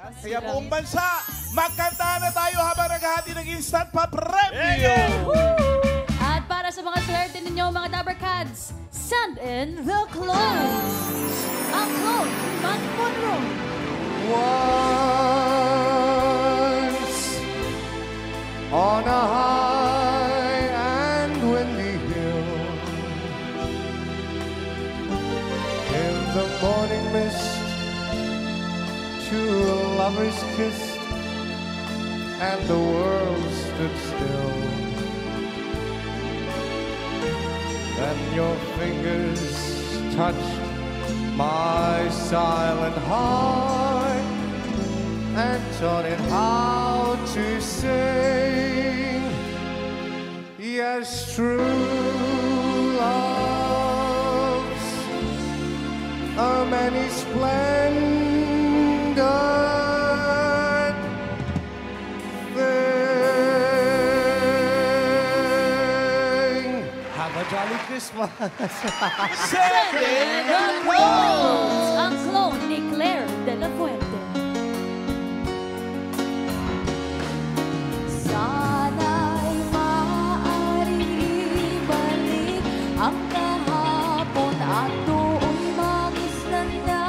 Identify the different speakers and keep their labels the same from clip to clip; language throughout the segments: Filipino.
Speaker 1: Kaya buong bansa, magkanta na tayo habang naghahati ng instant pa premyo.
Speaker 2: At para sa mga swerte ninyo, mga Dabber Cats, send in the clothes. Ang clothes, Man Monroe.
Speaker 3: Once on a high and windy hill, in the morning mist, two lovers kissed, and the world stood still. Then your fingers touched my silent heart and taught it how to sing. Yes, true love's a many splendid thing. Have a jolly Christmas.
Speaker 2: Send in the clothes. Ang clone ni Claire de la Fuente. Sana'y maaaring ibalik ang kahapon at doon magisnan na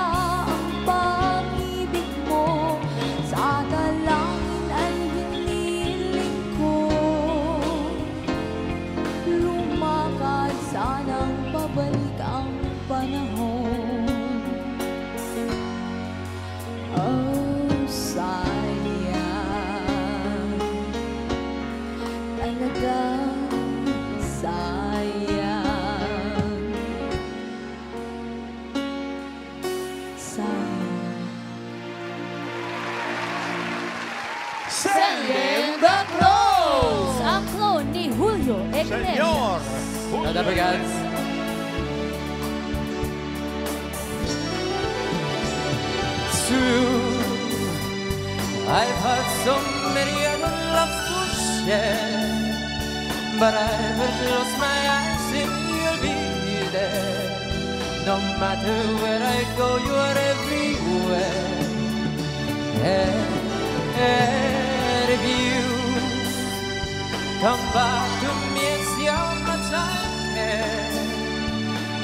Speaker 2: ang pag-ibig mo. Sa dalangin ay hiniling ko, lumakad sanang pabalik ang panahon. Oh, sayang, talagang sayang, sayang.
Speaker 1: Send in the clothes.
Speaker 2: Ang clone ni Julio Iglesias.
Speaker 1: Senyor.
Speaker 4: Dabber Cats. True, I've had so many other loves to share, but I've closed my eyes and you'll be there. No matter where I go, you are everywhere. And if you come back to me and see how much I care,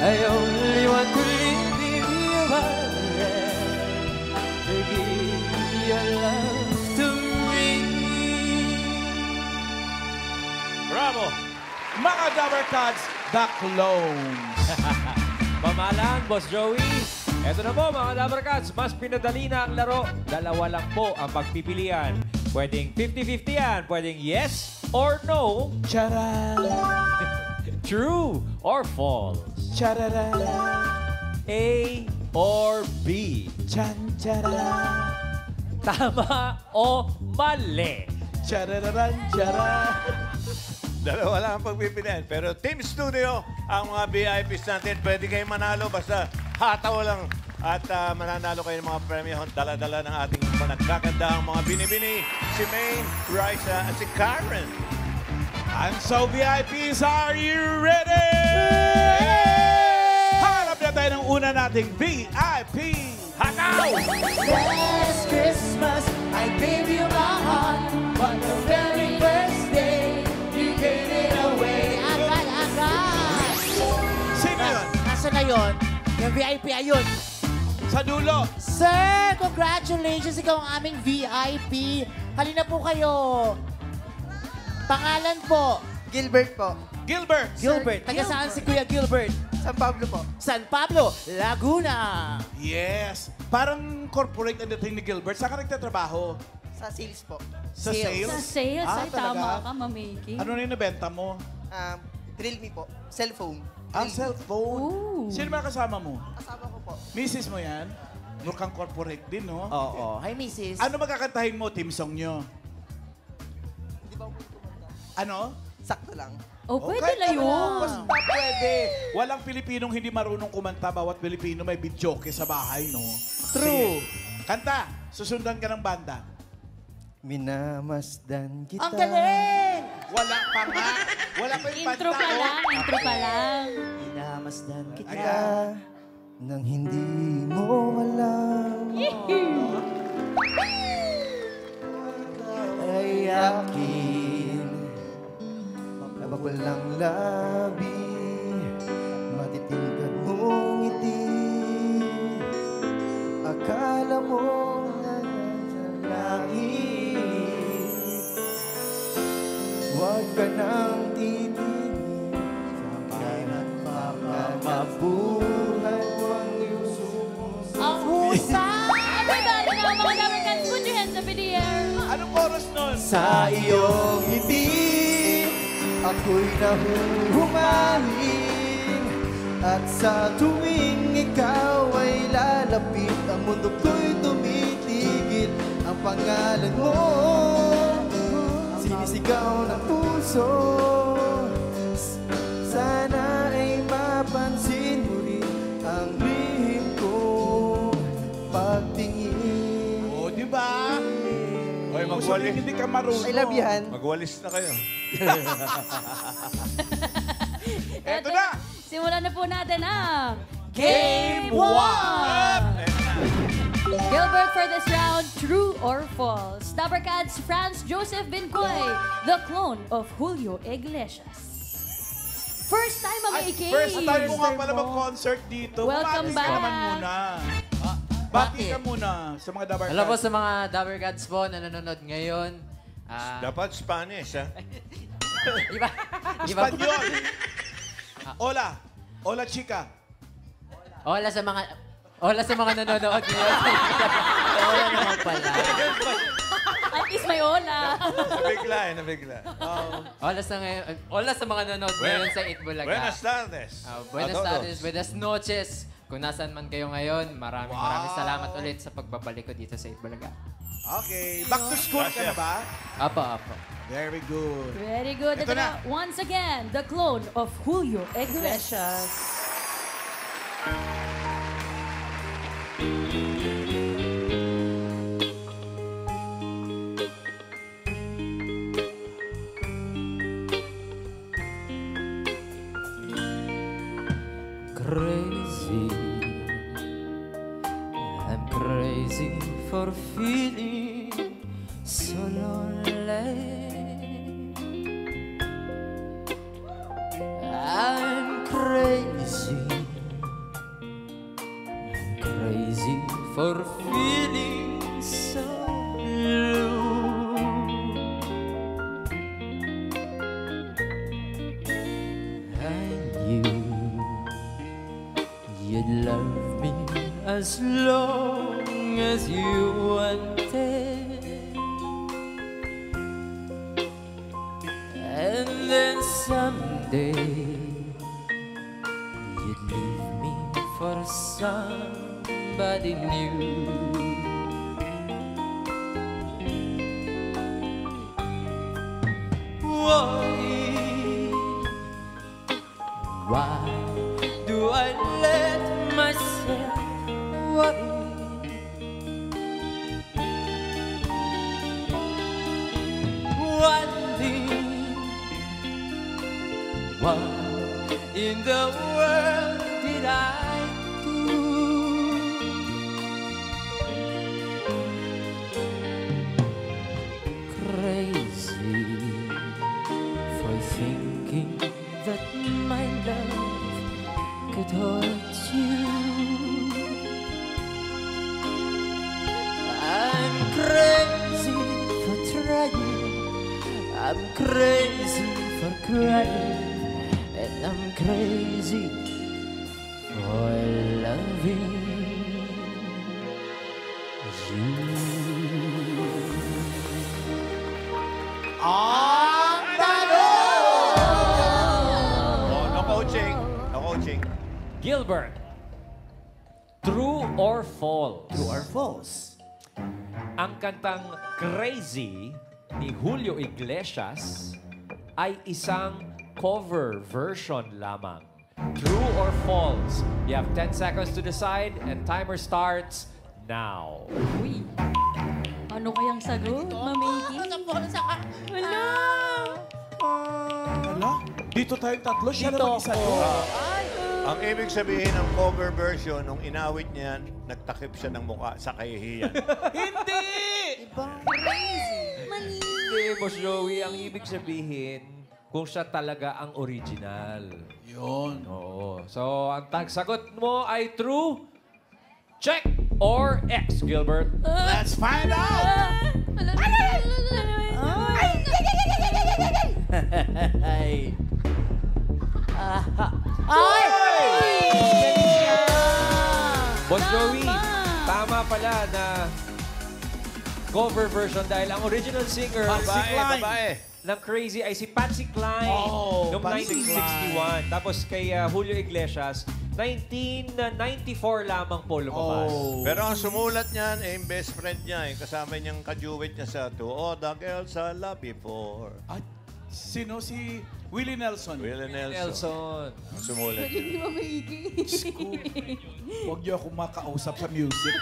Speaker 4: I only want to live if you are there to give your love to me.
Speaker 1: Bravo! Mga Dabber Cats, the clones.
Speaker 5: Pamalang, Boss Joey. Eto na po mga Dabber Cats, mas pinadali na ang laro. Dalawa lang po ang pagpipilian. Pwedeng 50-50 yan. Pwedeng yes or no.
Speaker 1: Charan!
Speaker 5: True or false.
Speaker 1: Chararan!
Speaker 5: A or B.
Speaker 1: Chan charan!
Speaker 5: Tama o mali.
Speaker 1: Chararan! Charan!
Speaker 6: Dalawa lang ang pagpipilian. Pero Team Studio, ang mga VIPs natin, pwede kayo manalo basta hataw lang. At mananalo kayo ng mga premyo. Dala-dala ng ating nagkakandang mga bini-bini. Si Maine, Raisa, at si Karen.
Speaker 1: And so, VIPs, are you ready? Hanap na tayo ng una nating VIP. Hataw!
Speaker 7: Last Christmas, I gave you my heart, but the very first day, you gave it away. Agad-agad!
Speaker 1: Sino yun?
Speaker 7: Nasaan na yun? Yung VIP ayun.
Speaker 1: Sa dulo.
Speaker 7: Sir, congratulations! Ikaw ang aming VIP. Halina po kayo. Pangalan po?
Speaker 8: Gilbert po.
Speaker 1: Gilbert.
Speaker 7: Gilbert. Taga saan si Kuya Gilbert?
Speaker 8: San Pablo po.
Speaker 7: San Pablo, Laguna.
Speaker 1: Yes. Parang corporate ang dating ni Gilbert. Saan ka nagtatrabaho?
Speaker 8: Sa sales po.
Speaker 1: Sa
Speaker 7: Sales.
Speaker 2: Sa
Speaker 1: sales?
Speaker 2: sales, ay
Speaker 1: talaga?
Speaker 2: tama ka, mamiki.
Speaker 1: Ano na yung nabenta mo?
Speaker 8: Realme po. Cellphone.
Speaker 1: Ang cellphone.
Speaker 2: Ooh.
Speaker 1: Sino ba kasama mo?
Speaker 8: Kasama ko po.
Speaker 1: Misis mo yan? Mukhang corporate din, no?
Speaker 7: Oo. Hi, Mrs.
Speaker 1: Ano magkakantahin mo, team song nyo?
Speaker 8: Di ba po kumanta?
Speaker 1: Ano?
Speaker 8: Sakto lang.
Speaker 2: Oh, pwede
Speaker 1: kahit
Speaker 2: na
Speaker 1: ano,
Speaker 2: yun.
Speaker 1: Basta pwede. Walang Pilipinong hindi marunong kumanta. Bawat Pilipino may videoke sa bahay, no?
Speaker 7: True.
Speaker 1: Sige. Kanta. Susundan ka ng banda.
Speaker 3: Minamasdan kita.
Speaker 7: Ang galing!
Speaker 1: Wala pa nga. Wala pa yung
Speaker 2: Intro
Speaker 1: banda.
Speaker 2: pa lang, intro pa lang.
Speaker 7: Minamasdan kita.
Speaker 3: Nang hindi mo alam. labi, matitingkad mong ngiti. Akala mo na nasa langit. Huwag ka nang titingin sa kanan, mabuhay ang yuso mo.
Speaker 7: Ang husa!
Speaker 2: Everybody now, mga Dabber Cats, put your hands up in the air.
Speaker 1: Anong chorus nun?
Speaker 3: Sa iyong ngiti, ako'y nahuhumaling. At sa tuwing ikaw ay lalapit, ang mundo ko'y tumitigil. Ang pangalan mo, sinisigaw ng puso. Sana ay mapansin mo rin ang lihim kong pagtingin.
Speaker 1: O, di ba?
Speaker 6: Hoy,
Speaker 1: Kung sabihin
Speaker 6: magwalis.
Speaker 1: hindi ka marunong.
Speaker 8: I love you, Han.
Speaker 6: Magwalis na kayo.
Speaker 1: Eto na!
Speaker 2: Simulan na po natin ang
Speaker 1: Game 1!
Speaker 2: Gilbert for this round, true or false? Dabber Cats, Franz Joseph Bincoy, the clone of Julio Iglesias. First time mamiki.
Speaker 1: First time mo nga pala mag-concert dito.
Speaker 2: Welcome
Speaker 1: Umalis ka
Speaker 2: back.
Speaker 1: naman muna. Bati ka muna sa mga Dabber
Speaker 4: Hello po
Speaker 1: Cats.
Speaker 4: sa mga Dabber Cats po na nanonood ngayon.
Speaker 6: Dapat Spanish, ha?
Speaker 4: Iba po.
Speaker 1: Espanyol. Hola. Hola, chica.
Speaker 4: Hola sa mga nanonood ngayon. Hola naman pala.
Speaker 2: At least may hola.
Speaker 6: Nabigla.
Speaker 4: Hola sa mga nanonood ngayon sa Itbulaga.
Speaker 6: Buenas tardes.
Speaker 4: Buenas tardes, buenas noches. Kung nasaan man kayo ngayon, maraming salamat ulit sa pagbabalik ko dito sa Itbulaga.
Speaker 1: Okay. Back to school ka na ba?
Speaker 4: Apo.
Speaker 1: Very good.
Speaker 2: Very good.
Speaker 1: Ito
Speaker 2: Ito
Speaker 1: na.
Speaker 2: na, once again, the clone of Julio Iglesias.
Speaker 4: Crazy, I'm crazy for feeling so lonely. I'm crazy for feeling so blue. I knew you'd love me as long as you wanted, and then someday you'd leave me for somebody new. Why do I let myself worry? Wondering what in the world did I do? Crazy for thinking that my love could hurt you. I'm crazy for trying, I'm crazy for crying, and I'm crazy for loving you.
Speaker 1: Ang talo!
Speaker 6: Oh, no coaching.
Speaker 5: Gilbert, true or false?
Speaker 3: True or false?
Speaker 5: Ang kantang Crazy ni Julio Iglesias ay isang cover version lamang. True or false? You have 10 seconds to decide and timer starts now.
Speaker 2: Uy. Ano kayang sagot, Mamiki? Wala.
Speaker 1: Hala? Dito tayong tatlo. Siya naman isa doon.
Speaker 6: Ang ibig sabihin ng cover version, nung inawit niya, nagtakip siya ng mukha sa kahihiyan.
Speaker 1: Hindi!
Speaker 5: Hindi, Boss Joey. Ang ibig sabihin, kung siya talaga ang original.
Speaker 1: Yun.
Speaker 5: Oo. So, ang sagot mo ay true, check, or X, Gilbert?
Speaker 1: Let's find out!
Speaker 7: Ay!
Speaker 5: Boss Joey, tama pala na cover version dahil ang original singer
Speaker 6: Babae.
Speaker 5: ng Crazy ay si Patsy Cline
Speaker 1: Oh,
Speaker 5: noong
Speaker 1: Patsy
Speaker 5: 1961. Tapos kay Julio Iglesias, 1994 lamang po lumabas.
Speaker 6: Pero ang sumulat niyan ay yung best friend niya. Yung kasama niyang kajuwit niya sa To All the Girls I Love Before.
Speaker 1: At sino si Willie Nelson?
Speaker 6: Willie Nelson.
Speaker 5: Nelson.
Speaker 6: Ang sumulat niya.
Speaker 2: Hindi mo maigi.
Speaker 1: Huwag niyo akong makausap sa music.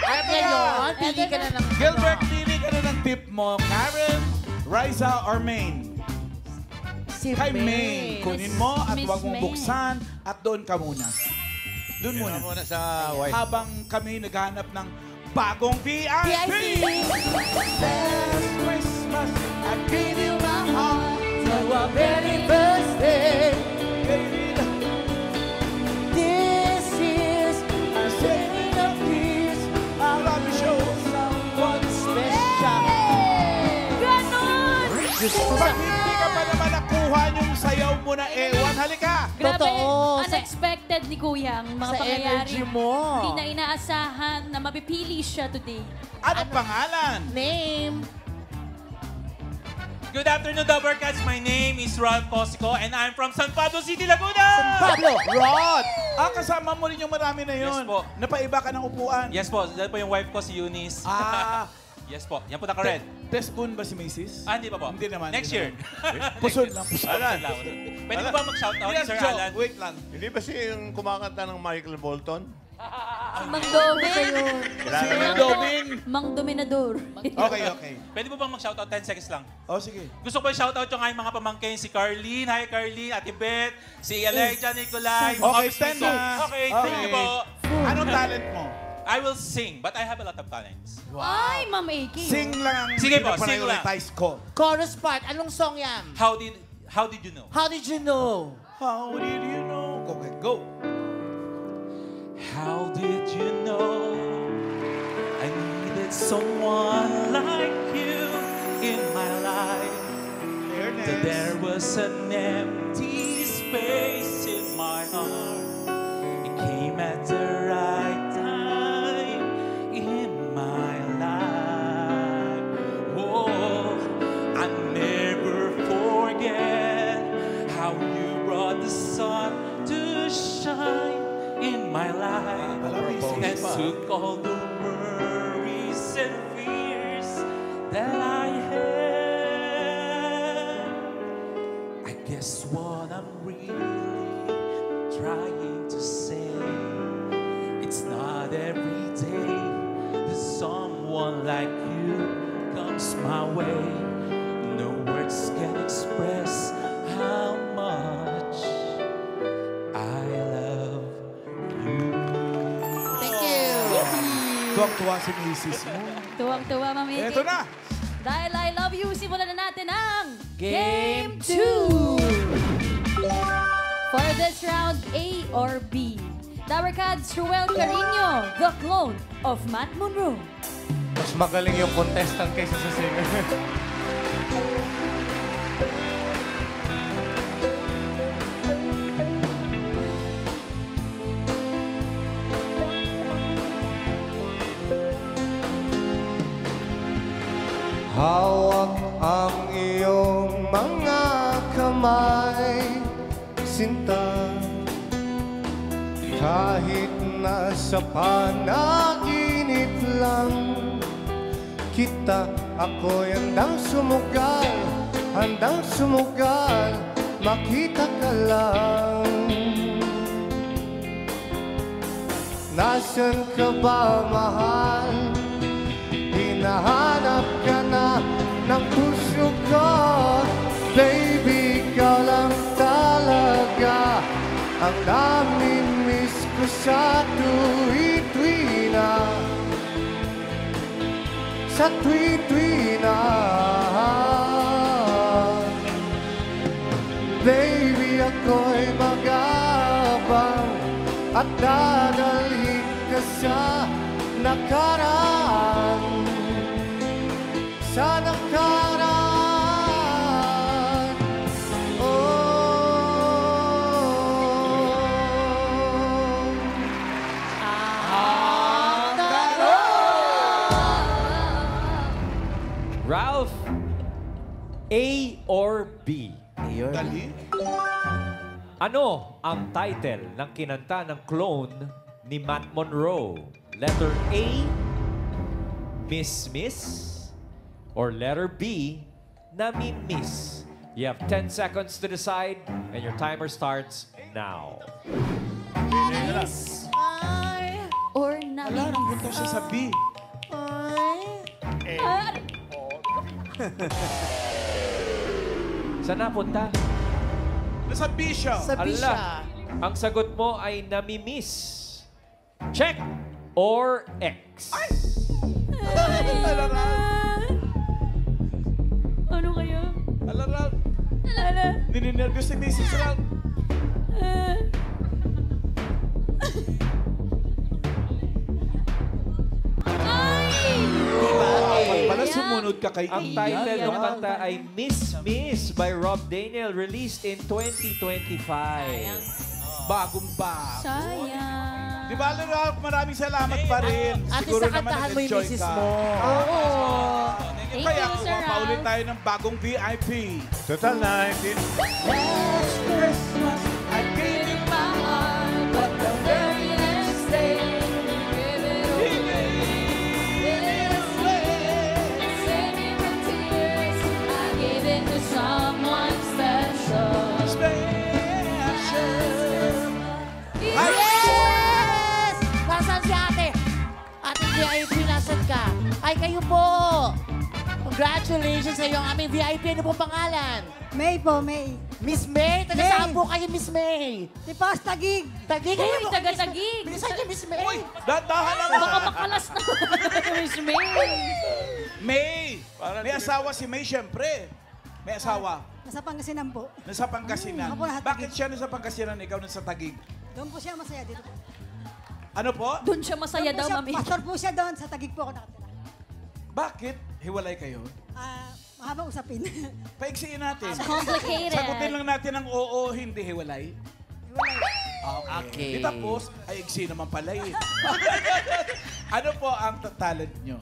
Speaker 7: At ngayon, pili ka na ng...
Speaker 1: Gilbert, pili ka na ng tip mo. Karen, Riza, or Maine?
Speaker 7: Si
Speaker 1: Kay Maine. Kunin mo at
Speaker 2: Miss
Speaker 1: huwag mong
Speaker 2: Maine.
Speaker 1: buksan at doon ka muna. Doon muna.
Speaker 6: Muna sa white.
Speaker 1: Habang kami naghahanap ng bagong VIP! Last Christmas, I gave you my heart.
Speaker 7: To our very first day. This is a setting of peace. I love you, show someone special.
Speaker 2: Ganon!
Speaker 1: Pag hindi ka pa naman nakuha yung sayaw mo na ewan, halika!
Speaker 2: Grabe,
Speaker 7: Totoo.
Speaker 2: unexpected ni Kuya ang mga
Speaker 7: Sa energy
Speaker 2: pangyayari.
Speaker 7: mo.
Speaker 2: Hindi na inaasahan na mapipili siya today.
Speaker 1: Ano pangalan?
Speaker 7: Name.
Speaker 9: Good afternoon, Doublecats. My name is Ralph Cosico and I'm from San Pablo City, Laguna!
Speaker 7: Pablo.
Speaker 1: Rod! Kasama mo rin yung marami na
Speaker 9: Yes
Speaker 1: yun.
Speaker 9: po.
Speaker 1: Napaiba ka ng upuan.
Speaker 9: Yes po, dahil po yung wife ko si Eunice. Yes po, yan po naka-red.
Speaker 1: Test-spoon ba si Mrs.?
Speaker 9: Hindi pa po.
Speaker 1: Hindi naman.
Speaker 9: Next
Speaker 1: hindi
Speaker 9: year.
Speaker 1: naman. Pusod lang, pusod.
Speaker 6: Alan.
Speaker 9: Pwede mo ba mag-shoutout,
Speaker 1: Yes,
Speaker 9: Sir
Speaker 1: Joe.
Speaker 9: Alan?
Speaker 1: Wait lang.
Speaker 6: Hindi ba siya yung kumakanta ng Michael Bolton?
Speaker 2: Mang Doming.
Speaker 1: Sino Dobing?
Speaker 2: Mang Dominador.
Speaker 1: Okay.
Speaker 9: Pwede mo bang mag-shoutout 10 seconds lang?
Speaker 1: Oh, sige.
Speaker 9: Gusto ko i-shoutout yung aking mga pamangkin, si Carlene. Hi, Carlene. Ate Beth. Si Elijah Nicolay. mga
Speaker 1: Okay,
Speaker 9: office
Speaker 1: stand
Speaker 9: mates ko.
Speaker 1: na.
Speaker 9: Okay, thank you po.
Speaker 1: Anong talent mo?
Speaker 9: I will sing, but I have a lot of talents.
Speaker 2: Ay, Ma'am Aki.
Speaker 1: Sing lang.
Speaker 9: Sige po, sing lang.
Speaker 1: Pinaprioritize ko.
Speaker 7: Chorus part. Anong song yan?
Speaker 9: How did you know?
Speaker 7: How did you know?
Speaker 1: How did you know? Okay, go.
Speaker 9: How did you know I needed someone like you in my life? That there was an empty space in my heart. It came at the right time in my life. Oh, I never forget how you brought the sun to shine in my life and took all the worries and fears that I had. I guess what I'm really trying to say, it's not every day that someone like you comes my way. No words can express how much I love you.
Speaker 7: Thank you.
Speaker 1: Tuwang-tuwa si Mrs. mo.
Speaker 2: Tuwang-tuwa, Ma'am Aki.
Speaker 1: Eto na.
Speaker 2: Dahil I love you, simulan na natin ang
Speaker 7: Game 2.
Speaker 2: For this round, A or B? Dabarkads, Ruel Carino, the clone of Matt Monroe.
Speaker 3: Mas magaling yung contestant kaysa sa singer. Hawak ang iyong mga kamay, sinta. Kahit nasa panaginip lang kita, ako'y handang sumugal, makita ka lang. Nasaan ka ba, mahal? Hinahanap ka na ng puso ko. Baby, ikaw lang talaga ang nami-miss ko sa tuwi-tuwi na. Sa tuwi-tuwi na. at dadalhin ka sa nakaraan. Sa nakaraan.
Speaker 5: Ralph, A or B?
Speaker 1: Dali.
Speaker 5: Ano ang title ng kinanta ng clone ni Matt Monroe? Letter A, Miss Miss? Or letter B, Nami-Miss? You have 10 seconds to decide and your timer starts now.
Speaker 2: Miss or
Speaker 1: Wala,
Speaker 2: Nami?
Speaker 1: nangpunta siya sa B.
Speaker 5: Saan napunta?
Speaker 1: Nasa B siya.
Speaker 5: Ala, ang sagot mo ay Nami-Miss. Check or X?
Speaker 2: Ano kaya?
Speaker 1: Alarap. Nininervyos si Mrs. Ralph. Pala sumunod ka kay
Speaker 5: Ang
Speaker 1: Ian.
Speaker 5: title ng kanta ay Miss Miss by Rob Daniel, released in 2025.
Speaker 1: Bagong bago.
Speaker 2: Sayang.
Speaker 1: Di ba, Ralph, maraming salamat pa rin.
Speaker 7: Ate,
Speaker 1: Siguro
Speaker 7: sa
Speaker 1: naman
Speaker 7: kantahan mo yung
Speaker 1: nag-enjoy
Speaker 7: misis
Speaker 1: ka.
Speaker 7: mo.
Speaker 2: Oo. Thank
Speaker 1: Kaya
Speaker 2: you, Sir
Speaker 1: kuha pa ulit
Speaker 2: Ralph.
Speaker 1: tayo ng bagong VIP.
Speaker 6: Total 19.
Speaker 7: Last Christmas,
Speaker 1: I gave you
Speaker 2: My heart, but the very next day, you gave it away. Save me from tears. I gave it to someone special.
Speaker 7: yes! Nasaan si ate? Ate VIP, nasan ka? Ay, kayo po! Congratulations sa iyo ang aming VIP. Ano po pangalan?
Speaker 10: May po, May.
Speaker 7: Miss May? Taga
Speaker 10: May.
Speaker 7: saan po kayo, Miss May?
Speaker 10: Si Paz Tagig.
Speaker 7: Tagig
Speaker 2: Uy,
Speaker 7: kayo po.
Speaker 2: taga-Tagig.
Speaker 7: Bilisan niyo, Miss May.
Speaker 1: Dadahan naman.
Speaker 2: Baka makalas na. Miss May.
Speaker 1: May! May asawa si May, syempre. May asawa.
Speaker 10: Nasa Pangasinan po.
Speaker 1: Nasa Pangasinan.
Speaker 10: Ako nasa
Speaker 1: Bakit
Speaker 10: Taguig.
Speaker 1: siya nasa Pangasinan, ikaw nasa Taguig?
Speaker 10: Doon po siya masaya dito po.
Speaker 1: Ano po?
Speaker 2: Doon siya masaya
Speaker 10: Doon po
Speaker 2: daw,
Speaker 10: siya,
Speaker 2: mami.
Speaker 10: pastor po siya doon. Sa Tagig po ako nakatira.
Speaker 1: Bakit? Hiwalay kayo?
Speaker 10: Mahabang usapin.
Speaker 1: Paiksiin natin.
Speaker 2: Complicated.
Speaker 1: Sagutin lang natin ng oo, hindi hiwalay.
Speaker 10: Hiwalay.
Speaker 7: Okay.
Speaker 1: Di tapos, ay iksi naman pala eh. Ano po ang talent nyo?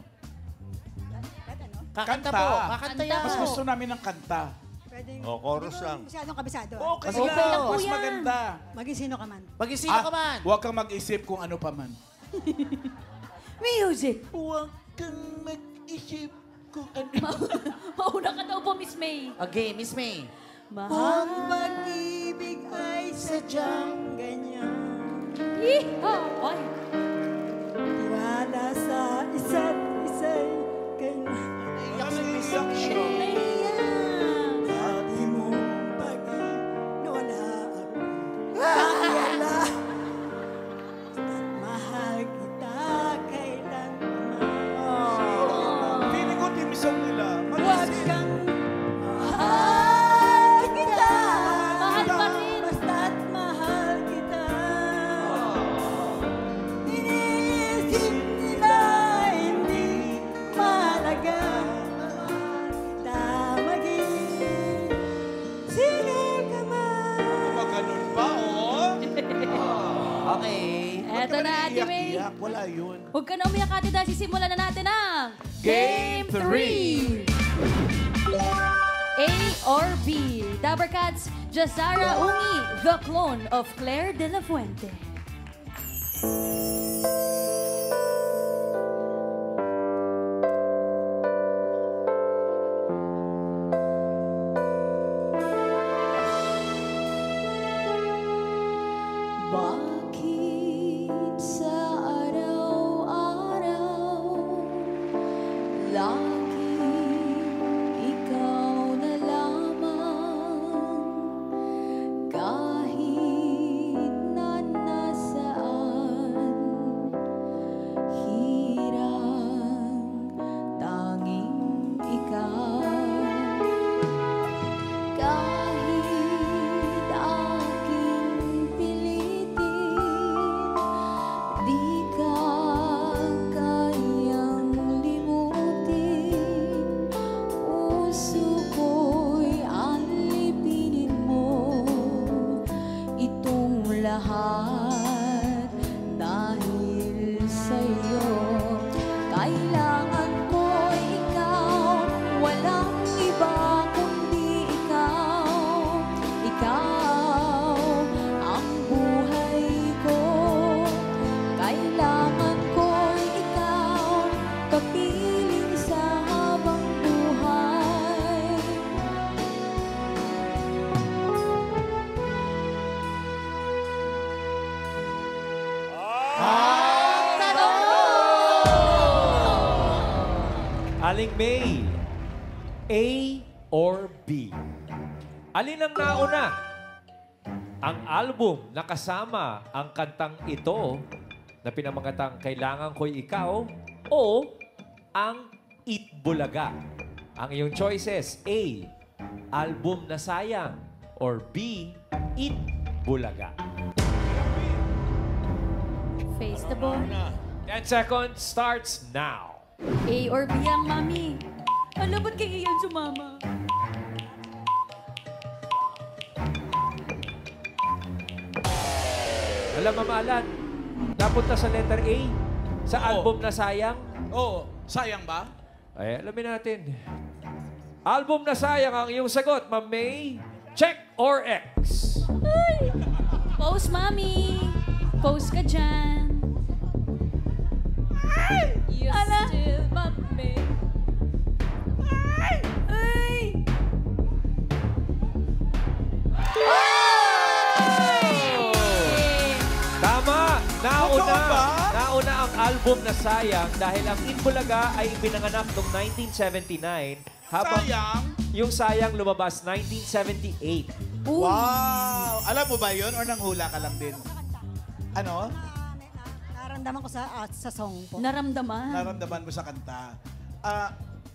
Speaker 10: Kahit ano?
Speaker 7: Kakanta
Speaker 1: Kanta.
Speaker 7: po. Kakanta yan.
Speaker 1: Mas gusto namin ng kanta.
Speaker 10: Pwedeng...
Speaker 6: O, chorus lang.
Speaker 10: Masyadong kabisado.
Speaker 1: Oo, kasi
Speaker 7: Okay lang
Speaker 2: po
Speaker 1: mas
Speaker 2: yan.
Speaker 1: maganda.
Speaker 10: Maging sino ka man.
Speaker 7: Maging sino ka man?
Speaker 1: Huwag kang mag-isip kung ano pa man.
Speaker 2: Music.
Speaker 1: Huwag kang mag-isip kung ano.
Speaker 2: Mauna ka daw po, Miss May.
Speaker 7: Okay, Miss May.
Speaker 2: Mahal.
Speaker 10: Ang pag-ibig ay sadyang ganyan.
Speaker 2: Yeehaw! Ay.
Speaker 10: Tiwala sa isa't isa'y ganyan.
Speaker 7: Iyak si Miss Action.
Speaker 10: Sabi mo pag-ibig wala ako. Wala. Basta't mahal kita kailanman.
Speaker 1: Feeling ko timisan nila.
Speaker 10: Huwag
Speaker 1: Mag-isip.
Speaker 10: kang mahal kita.
Speaker 2: Mahal pa rin.
Speaker 10: Basta't mahal kita. Iniisip nila hindi mahalaga. Kita maging sino ka man.
Speaker 1: Maganon pa, oh.
Speaker 7: Okay.
Speaker 2: Eto na, Ate May.
Speaker 1: Iyak, wala yun.
Speaker 2: Huwag ka na umiyak, Ate, dahil sisimulan na natin ang
Speaker 1: Game
Speaker 2: 3. A or B? Dabber Cats, Jazara Ungi, the clone of Claire de la Fuente. Bakit sa araw-araw laging ikaw na lamang kahit na nasaan hirang tanging ikaw kahit aking pilitin
Speaker 5: Aling May, A or B? Alin ang nauna? Ang album na kasama ang kantang ito na pinamagatang Kailangan Ko'y Ikaw o ang Eat Bulaga? Ang iyong choices, A, album na sayang or B, Eat Bulaga.
Speaker 2: Face the ball.
Speaker 5: 10 seconds starts now.
Speaker 2: A or B ang mami. Ano ba't kay Ian sumama?
Speaker 5: Alam, Mama Alan, napunta sa letter A, sa
Speaker 1: Oo.
Speaker 5: album na sayang.
Speaker 1: Oo, sayang ba?
Speaker 5: Ay, alamin natin. Album na sayang ang iyong sagot, Ma'am May. Check or X?
Speaker 2: Pose, mami. Pose ka dyan. You still, mami.
Speaker 5: Tama! Nauna!
Speaker 1: Totoo ba?
Speaker 5: Nauna ang album na sayang dahil ang Itbulaga ay ipinanganak noong 1979 habang
Speaker 1: Sayang?
Speaker 5: yung sayang lumabas 1978.
Speaker 1: Wow! Alam mo ba yun or nanghula ka lang din? Ano?
Speaker 10: Naramdaman ko sa song po.
Speaker 2: Naramdaman.
Speaker 1: Naramdaman mo sa kanta.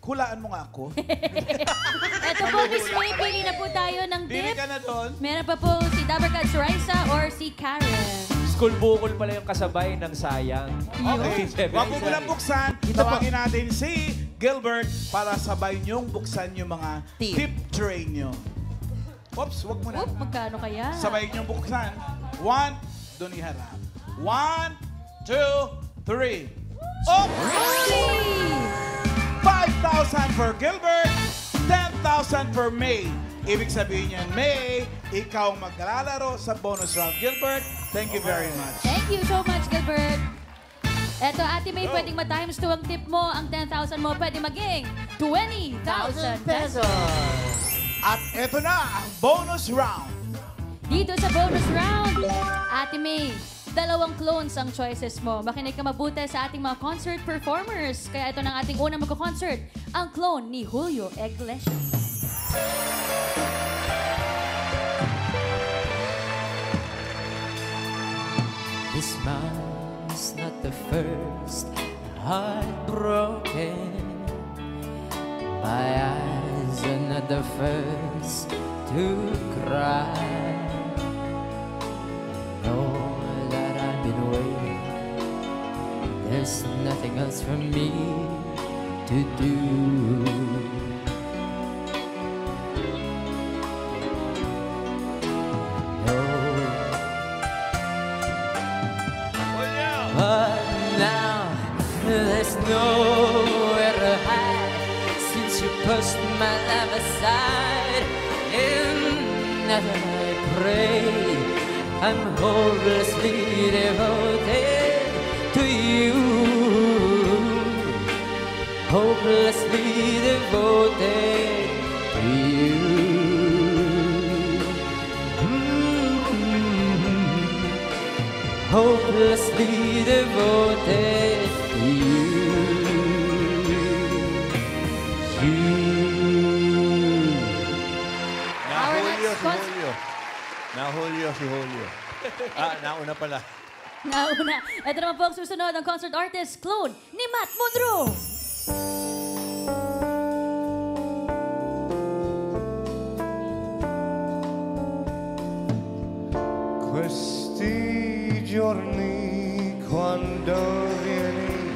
Speaker 1: Hulaan mo nga ako.
Speaker 2: Ito po, Miss May, pili na po tayo ng
Speaker 1: Pili
Speaker 2: tip.
Speaker 1: ka na doon.
Speaker 2: Meron pa po si Dabarkad Raisa or si Karen.
Speaker 5: School bukol pala yung kasabay ng sayang.
Speaker 1: Okay. Wag mo lang buksan. Tawagin natin si Gilbert para sabay niyong buksan yung mga tip tray niyo. Oops, wag mo na.
Speaker 2: Oop, magkano kaya?
Speaker 1: Sabay niyong buksan. 1, doon iharap. 1, 2, 3. Oh!
Speaker 2: Hey!
Speaker 1: 5,000 for Gilbert, 10,000 for May. Ibig sabihin yan, May, ikaw ang maglalaro sa bonus round. Gilbert, thank you very much.
Speaker 2: Thank you so much, Gilbert. Eto, Ate May, pwedeng ma-times 2 ang tip mo. Ang 10,000 mo pwede maging 20,000 pesos.
Speaker 1: At eto na ang bonus round.
Speaker 2: Dito sa bonus round, Ate May, 2 clones ang choices mo. Makinig ka mabuti sa ating mga concert performers. Kaya ito na ang ating unang magko-concert, ang clone ni Julio Iglesias.
Speaker 4: This man's not the first heartbroken. My eyes are not the first to cry. Know that I've been waiting. There's nothing else for me to do. But now there's nowhere to hide since you pushed my life aside. And now that I pray, I'm hopelessly devoted to you. Hopelessly devoted to you. Hopelessly devoted to you.
Speaker 6: Nahulyo si Julio. Nauna pala.
Speaker 2: Nauna. Ito naman po ang susunod ng concert artist, clone ni Matt Monroe.
Speaker 3: Questi giorni quando vieni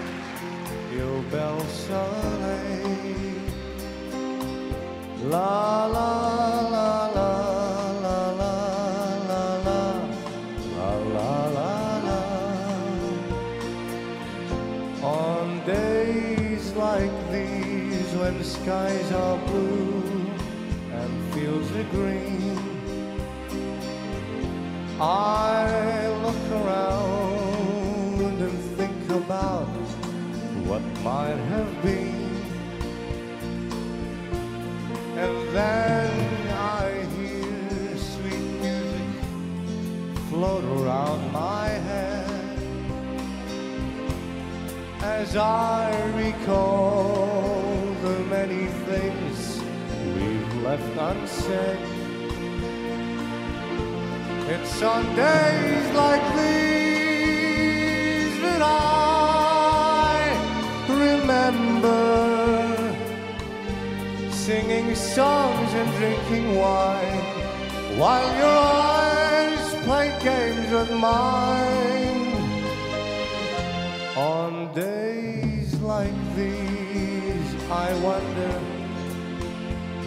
Speaker 3: io bel sole la la la la la la la la la la la la on days like these when the skies are blue and fields are green I look around and think about what might have been. And then I hear sweet music float around my head as I recall left unsaid. It's on days like these that I remember singing songs and drinking wine while your eyes played games with mine. On days like these, I wonder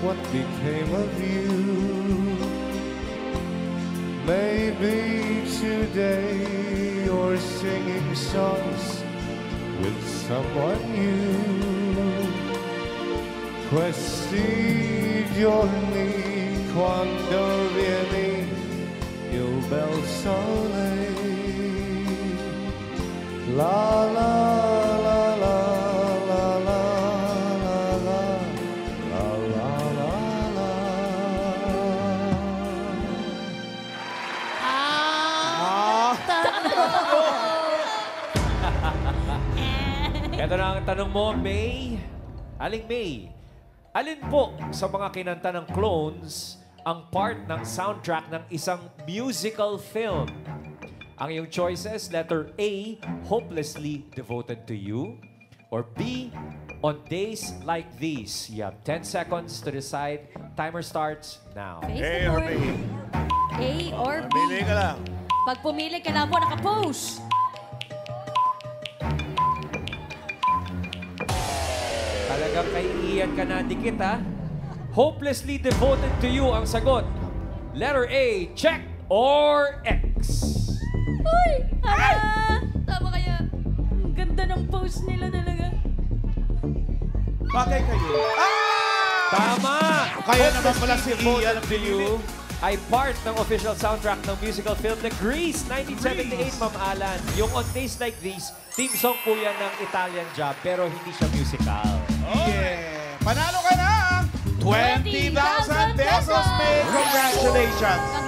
Speaker 3: what became of you. Maybe today you're singing songs with someone new. Questi giorni quando vieni il bel sole. La la la la la la la la la la la la.
Speaker 5: Ito na ang tanong mo, May. Aling May, alin po sa mga kinanta ng Clones ang part ng soundtrack ng isang musical film? Ang iyong choices, letter A, Hopelessly Devoted to You, or B, On Days Like These. You have 10 seconds to decide. Timer starts now.
Speaker 6: A or B?
Speaker 2: A or B.
Speaker 6: Pili ka lang.
Speaker 2: Pag pumili, kailangan mo naka-pose.
Speaker 5: Talagang kay Ian ka na dikit, ha? Hopelessly Devoted to You ang sagot. Letter A, check or X?
Speaker 2: Uy! Hala! Tama kaya. Ang ganda ng pose nila talaga.
Speaker 1: Bagay kayo.
Speaker 5: Tama!
Speaker 1: Kaya naman pala si
Speaker 5: Hopelessly
Speaker 1: Ian
Speaker 5: Devoted to You ay part ng official soundtrack ng musical film na Grease, 1978, Ma'am Alan. Yung On Days Like These, theme song po yan ng Italian Job, pero hindi siya musical.
Speaker 1: Yeah! Panalo ka ng 20,000 pesos, May! Congratulations!